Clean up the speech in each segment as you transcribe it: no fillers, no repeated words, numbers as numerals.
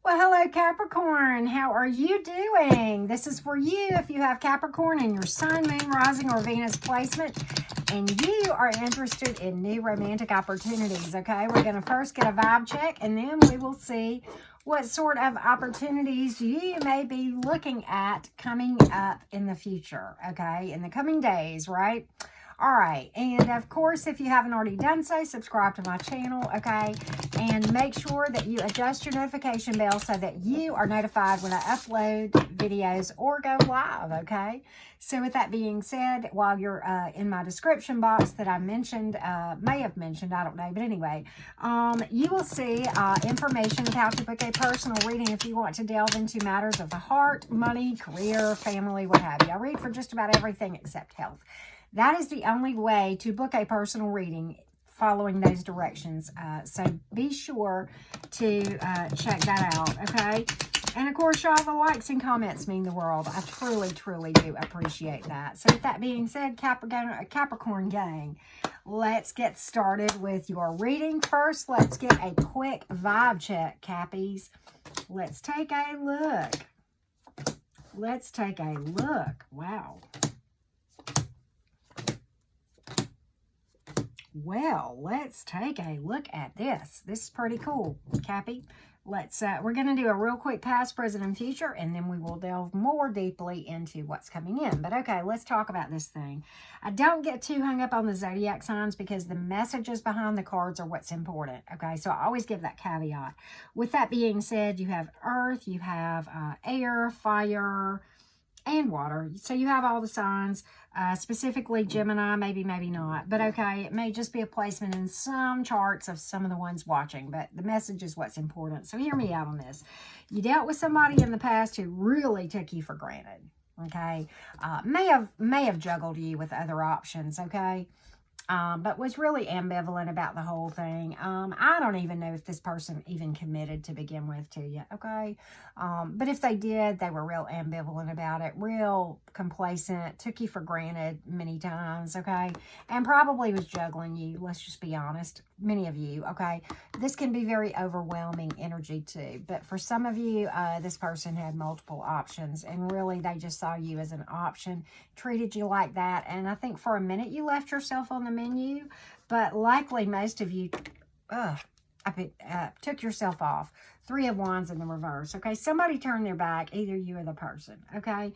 Well, hello, Capricorn. How are you doing? This is for you if you have Capricorn in your Sun, Moon, Rising, or Venus placement, and you are interested in new romantic opportunities, okay? We're going to first get a vibe check, and then we will see what sort of opportunities you may be looking at coming up in the future, okay? In the coming days, right? All right, and of course, if you haven't already done so, subscribe to my channel, okay? And make sure that you adjust your notification bell so that you are notified when I upload videos or go live, okay? So with that being said, while you're in my description box that I mentioned, may have mentioned, I don't know, but anyway, you will see information of how to book a personal reading if you want to delve into matters of the heart, money, career, family, what have you. I read for just about everything except health. That is the only way to book a personal reading, following those directions. So be sure to check that out, okay? And of course, y'all, the likes and comments mean the world. I truly, truly do appreciate that. So with that being said, Capricorn gang, let's get started with your reading. First, let's get a quick vibe check, Cappies. Let's take a look. Let's take a look. Wow. Well, let's take a look at this. This is pretty cool, Cappy. We're going to do a real quick past, present, and future, and then we will delve more deeply into what's coming in. But okay, let's talk about this thing. I don't get too hung up on the zodiac signs because the messages behind the cards are what's important, okay? So I always give that caveat. With that being said, you have earth, you have air, fire, and water. So you have all the signs, specifically Gemini, maybe not. But okay, it may just be a placement in some charts of some of the ones watching, but the message is what's important. So hear me out on this. You dealt with somebody in the past who really took you for granted, okay? May have juggled you with other options, okay? But was really ambivalent about the whole thing. I don't even know if this person even committed to begin with to you, okay? But if they did, they were real ambivalent about it, real complacent, took you for granted many times, okay? And probably was juggling you, let's just be honest, many of you, okay? This can be very overwhelming energy too, but for some of you, this person had multiple options, and really they just saw you as an option, treated you like that, and I think for a minute you left yourself on the menu, but likely most of you took yourself off. Three of Wands in the reverse, okay? Somebody turned their back, either you or the person, okay?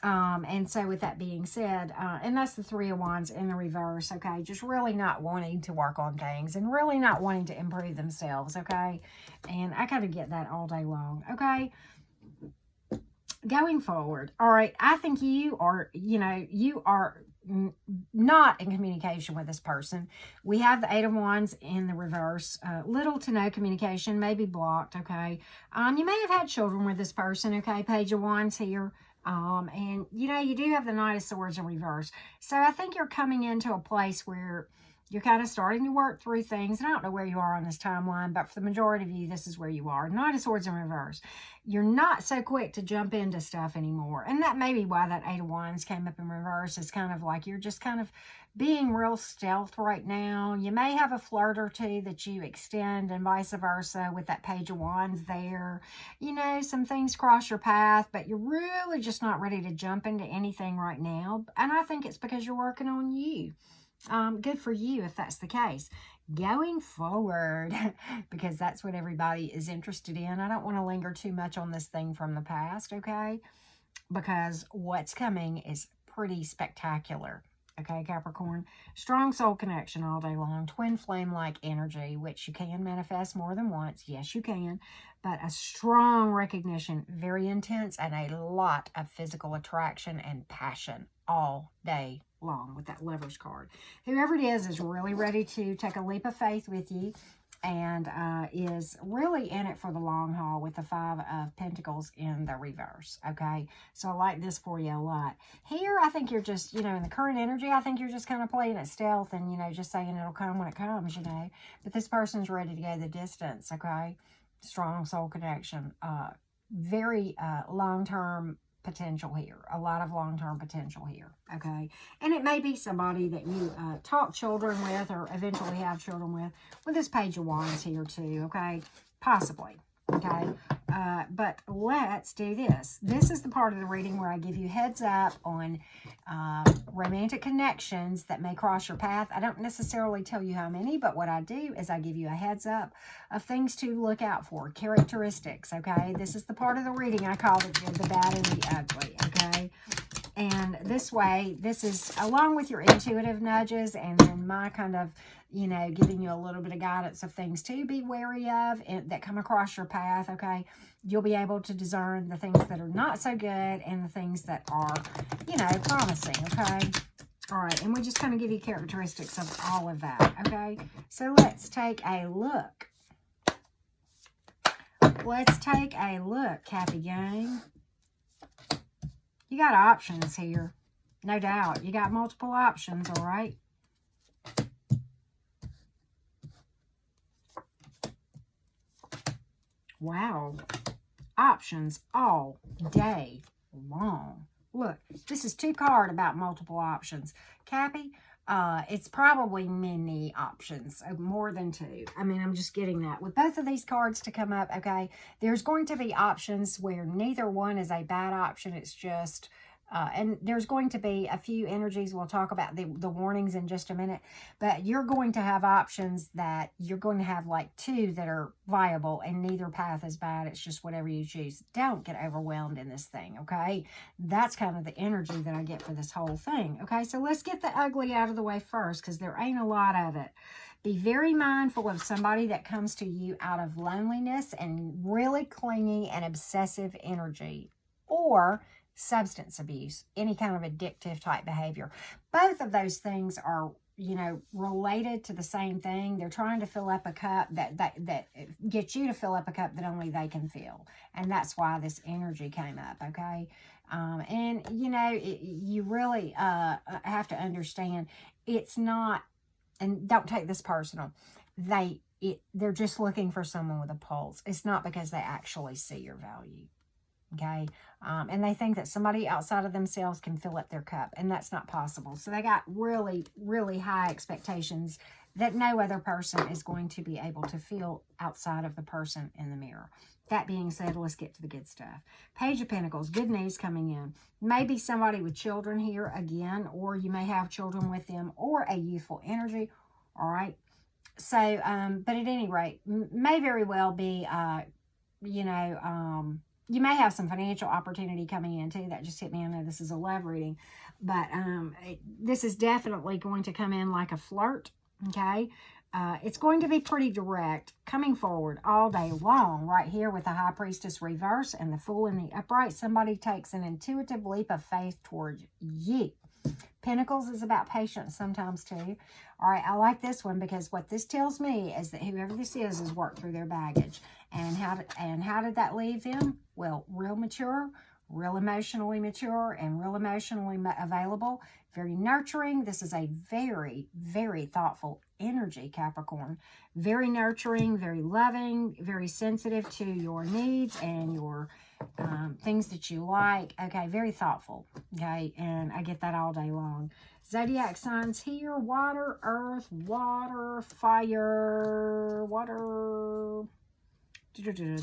And so with that being said, and that's the Three of Wands in the reverse, okay? Just really not wanting to work on things and really not wanting to improve themselves, okay? And I kind of get that all day long, okay? Going forward, all right, I think you are not in communication with this person. We have the Eight of Wands in the reverse. Little to no communication, maybe blocked, okay? You may have had children with this person, okay? Page of Wands here. And, you do have the Knight of Swords in reverse. So I think you're coming into a place where you're kind of starting to work through things. And I don't know where you are on this timeline, but for the majority of you, this is where you are. Knight of Swords in reverse. You're not so quick to jump into stuff anymore. And that may be why that Eight of Wands came up in reverse. It's kind of like you're just kind of being real stealth right now. You may have a flirt or two that you extend and vice versa with that Page of Wands there. Some things cross your path, but you're really just not ready to jump into anything right now. And I think it's because you're working on you. Good for you if that's the case. Going forward, because that's what everybody is interested in. I don't want to linger too much on this thing from the past, okay? Because what's coming is pretty spectacular. Okay, Capricorn, strong soul connection all day long, twin flame-like energy, which you can manifest more than once. Yes, you can, but a strong recognition, very intense, and a lot of physical attraction and passion all day long with that Lovers card. Whoever it is really ready to take a leap of faith with you and is really in it for the long haul with the Five of Pentacles in the reverse, okay? So I like this for you a lot. Here, I think you're just, in the current energy, I think you're just kind of playing it stealth and, just saying it'll come when it comes, But this person's ready to go the distance, okay? Strong soul connection. Very long-term potential here. A lot of long-term potential here, okay? And it may be somebody that you talk children with or eventually have children with this Page of Wands here too, okay? Possibly, okay? But let's do this. This is the part of the reading where I give you heads up on romantic connections that may cross your path. I don't necessarily tell you how many, but what I do is I give you a heads up of things to look out for, characteristics, okay? This is the part of the reading I call the bad and the ugly, okay? And this way, this is along with your intuitive nudges and then my kind of, giving you a little bit of guidance of things to be wary of that come across your path, okay? You'll be able to discern the things that are not so good and the things that are, promising, okay? All right, and we just kind of give you characteristics of all of that, okay? So let's take a look. Let's take a look, Cappy Gang. You got options here, no doubt. You got multiple options, all right? Wow. Options all day long. Look, this is 2 cards about multiple options. Cappy, it's probably many options, more than 2. I mean, I'm just getting that. With both of these cards to come up, okay, there's going to be options where neither one is a bad option. It's just, and there's going to be a few energies. We'll talk about the warnings in just a minute. But you're going to have options that you're going to have like 2 that are viable and neither path is bad. It's just whatever you choose. Don't get overwhelmed in this thing, okay? That's kind of the energy that I get for this whole thing, okay? So let's get the ugly out of the way first because there ain't a lot of it. Be very mindful of somebody that comes to you out of loneliness and really clingy and obsessive energy, or substance abuse, any kind of addictive type behavior. Both of those things are, related to the same thing. They're trying to fill up a cup that gets you to fill up a cup that only they can fill. And that's why this energy came up, okay? And, you really have to understand it's not, and don't take this personal, they're just looking for someone with a pulse. It's not because they actually see your value. Okay, and they think that somebody outside of themselves can fill up their cup, and that's not possible. So they got really, really high expectations that no other person is going to be able to fill outside of the person in the mirror. That being said, let's get to the good stuff. Page of Pentacles, good news coming in. Maybe somebody with children here again, or you may have children with them, or a youthful energy, all right? So, but at any rate, may very well be, you may have some financial opportunity coming in too. That just hit me. I know this is a love reading, but this is definitely going to come in like a flirt, okay? It's going to be pretty direct, coming forward all day long, right here with the High Priestess reverse and the Fool in the upright. Somebody takes an intuitive leap of faith towards you. Pentacles is about patience sometimes too. All right, I like this one because what this tells me is that whoever this is has worked through their baggage. And how did that leave them? Well, real mature, real emotionally mature, and real emotionally available. Very nurturing. This is a very, very thoughtful energy, Capricorn. Very nurturing, very loving, very sensitive to your needs and your things that you like. Okay, very thoughtful. Okay, and I get that all day long. Zodiac signs here: water, earth, water, fire, water.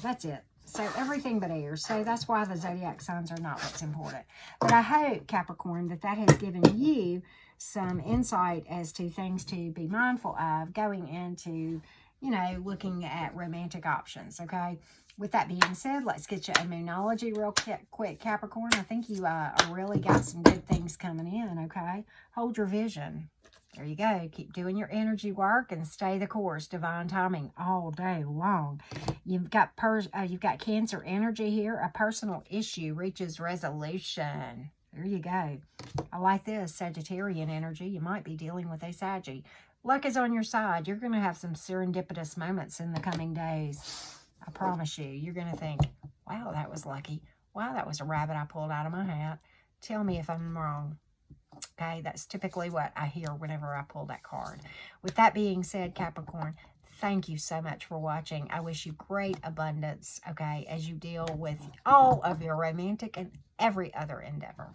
That's it. So everything but air. So that's why the zodiac signs are not what's important. But I hope, Capricorn, that has given you some insight as to things to be mindful of going into, looking at romantic options, okay? With that being said, let's get you a Moonology real quick, Capricorn. I think you really got some good things coming in, okay? Hold your vision. There you go. Keep doing your energy work and stay the course. Divine timing all day long. You've got Cancer energy here. A personal issue reaches resolution. There you go. I like this. Sagittarian energy. You might be dealing with a Saggy. Luck is on your side. You're going to have some serendipitous moments in the coming days. I promise you. You're going to think, wow, that was lucky. Wow, that was a rabbit I pulled out of my hat. Tell me if I'm wrong. Okay, that's typically what I hear whenever I pull that card. With that being said, Capricorn, thank you so much for watching. I wish you great abundance, okay, as you deal with all of your romantic and every other endeavor.